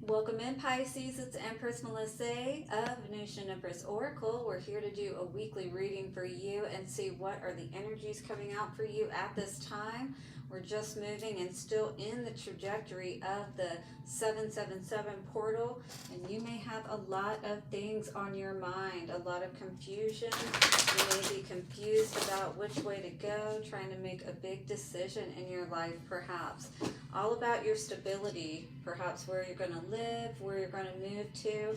Welcome in, Pisces. It's Empress Melissae of Venusian Empress Oracle. We're here to do a weekly reading for you and see what are the energies coming out for you at this time. We're just moving and still in the trajectory of the 777 portal, and you may have a lot of things on your mind, a lot of confusion. You may be confused about which way to go, trying to make a big decision in your life, perhaps. All about your stability, perhaps where you're going to live, where you're going to move to,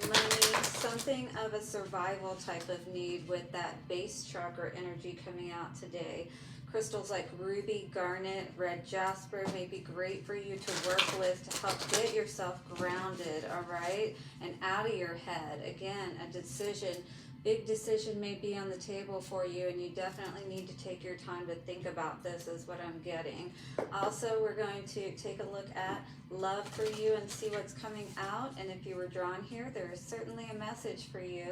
money, something of a survival type of need with that base chakra energy coming out today. Crystals like ruby, garnet, red jasper may be great for you to work with to help get yourself grounded, all right, and out of your head. Again, a decision. Big decision may be on the table for you, and you definitely need to take your time to think about this, is what I'm getting. Also, we're going to take a look at love for you and see what's coming out. And if you were drawn here, there is certainly a message for you.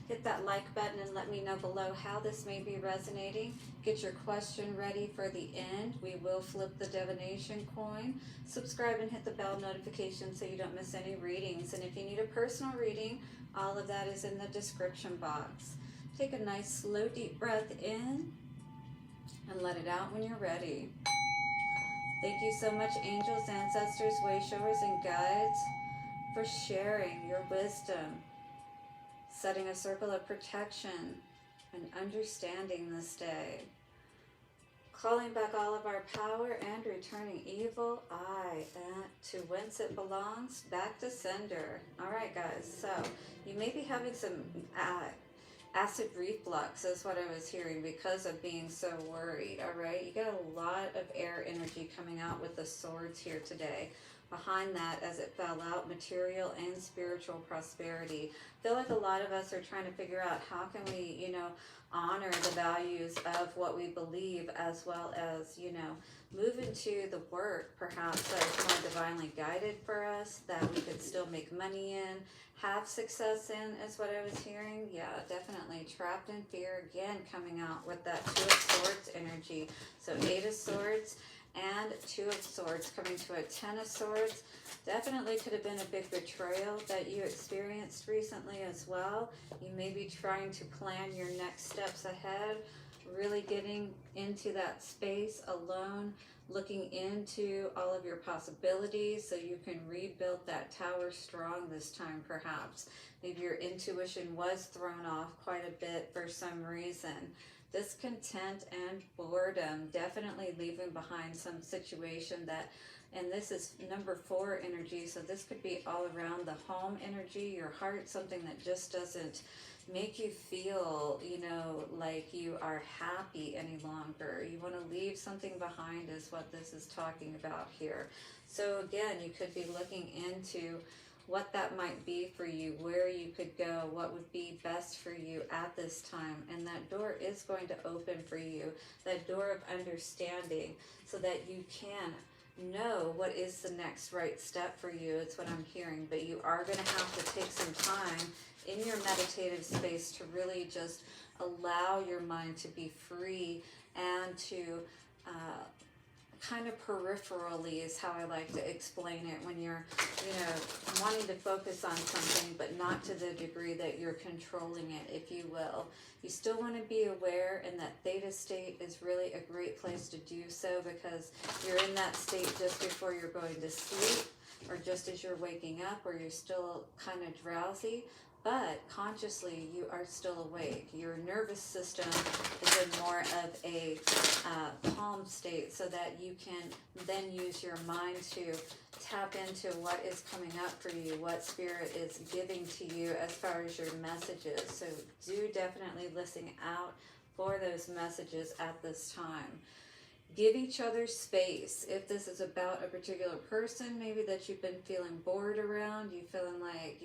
Hit that like button and let me know below how this may be resonating. Get your question ready for the end. We will flip the divination coin. Subscribe and hit the bell notification so you don't miss any readings. And if you need a personal reading, all of that is in the description box. Take a nice slow deep breath in and let it out when you're ready. Thank you so much, angels, ancestors, way showers, and guides, for sharing your wisdom, setting a circle of protection and understanding this day. Calling back all of our power and returning evil to whence it belongs, back to sender. All right, guys, so you may be having some acid reflux, is what I was hearing, because of being so worried. All right, you got a lot of air energy coming out with the swords here today. Behind that, as it fell out, material and spiritual prosperity. I feel like a lot of us are trying to figure out how can we, honor the values of what we believe, as well as, move into the work, perhaps, that is more divinely guided for us, that we could still make money in, have success in, is what I was hearing. Yeah, definitely trapped in fear, again, coming out with that Two of Swords energy. So Eight of Swords and Two of Swords coming to a Ten of Swords. Definitely could have been a big betrayal that you experienced recently as well. You may be trying to plan your next steps ahead, really getting into that space alone, looking into all of your possibilities so you can rebuild that tower strong this time, perhaps. Maybe your intuition was thrown off quite a bit for some reason. Discontent and boredom, definitely leaving behind some situation that, and this is number 4 energy, so this could be all around the home energy, your heart, something that just doesn't make you feel, like you are happy any longer. You want to leave something behind, is what this is talking about here. So again, you could be looking into what that might be for you, where you could go, what would be best for you at this time. And that door is going to open for you, that door of understanding, so that you can know what is the next right step for you. It's what I'm hearing. But you are going to have to take some time in your meditative space to really just allow your mind to be free and to kind of peripherally, is how I like to explain it, when you're, wanting to focus on something, but not to the degree that you're controlling it, if you will. You still want to be aware, and that theta state is really a great place to do so, because you're in that state just before you're going to sleep, or just as you're waking up, or you're still kind of drowsy, but consciously you are still awake. Your nervous system is in more of a calm state, so that you can then use your mind to tap into what is coming up for you, what Spirit is giving to you as far as your messages. So do definitely listen out for those messages at this time. Give each other space. If this is about a particular person, maybe that you've been feeling bored around, you feeling like,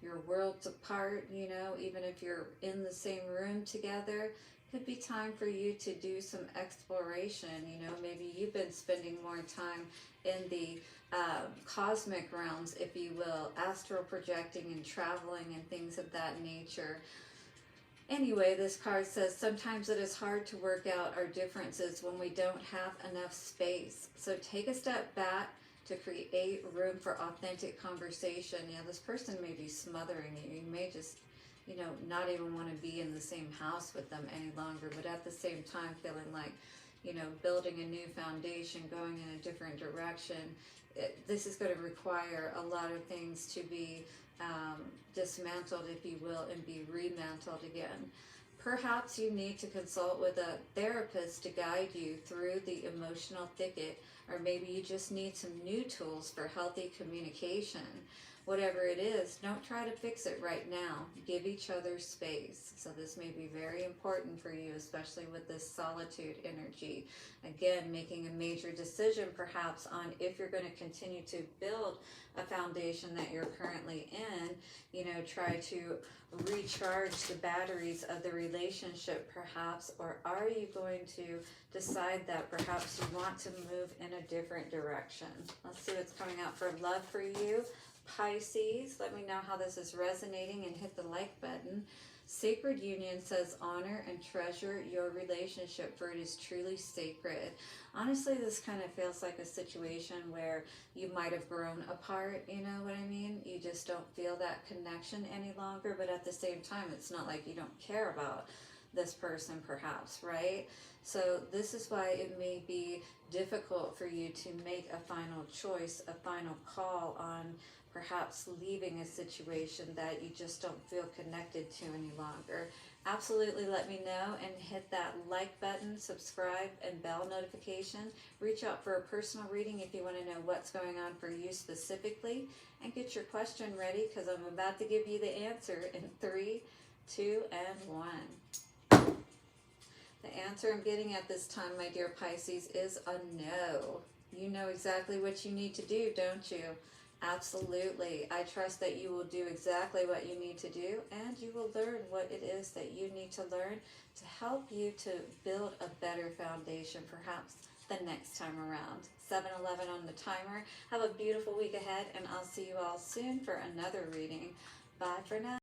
your worlds apart, even if you're in the same room together, could be time for you to do some exploration. Maybe you've been spending more time in the cosmic realms, if you will, astral projecting and traveling and things of that nature. Anyway, this card says, sometimes it is hard to work out our differences when we don't have enough space. So take a step back, to create room for authentic conversation. Yeah, this person may be smothering you. You may just, you know, not even want to be in the same house with them any longer, but at the same time feeling like, you know, building a new foundation, going in a different direction. This is going to require a lot of things to be dismantled, if you will, and be remantled again. Perhaps you need to consult with a therapist to guide you through the emotional thicket, or maybe you just need some new tools for healthy communication. Whatever it is, don't try to fix it right now. Give each other space. So this may be very important for you, especially with this solitude energy. Again, making a major decision perhaps on if you're going to continue to build a foundation that you're currently in. You know, try to recharge the batteries of the relationship perhaps, or are you going to decide that perhaps you want to move in a different direction? Let's see what's coming out for love for you, Pisces. Let me know how this is resonating and hit the like button. Sacred Union says honor and treasure your relationship, for it is truly sacred. Honestly, this kind of feels like a situation where you might have grown apart, you know what I mean? You just don't feel that connection any longer, but at the same time, it's not like you don't care about this person perhaps, right? So this is why it may be difficult for you to make a final choice, a final call on perhaps leaving a situation that you just don't feel connected to any longer. Absolutely let me know and hit that like button, subscribe, and bell notification. Reach out for a personal reading if you want to know what's going on for you specifically, and get your question ready because I'm about to give you the answer in 3, 2, and 1. The answer I'm getting at this time, my dear Pisces, is a no. You know exactly what you need to do, don't you? Absolutely. I trust that you will do exactly what you need to do, and you will learn what it is that you need to learn to help you to build a better foundation, perhaps the next time around. 7:11 on the timer. Have a beautiful week ahead, and I'll see you all soon for another reading. Bye for now.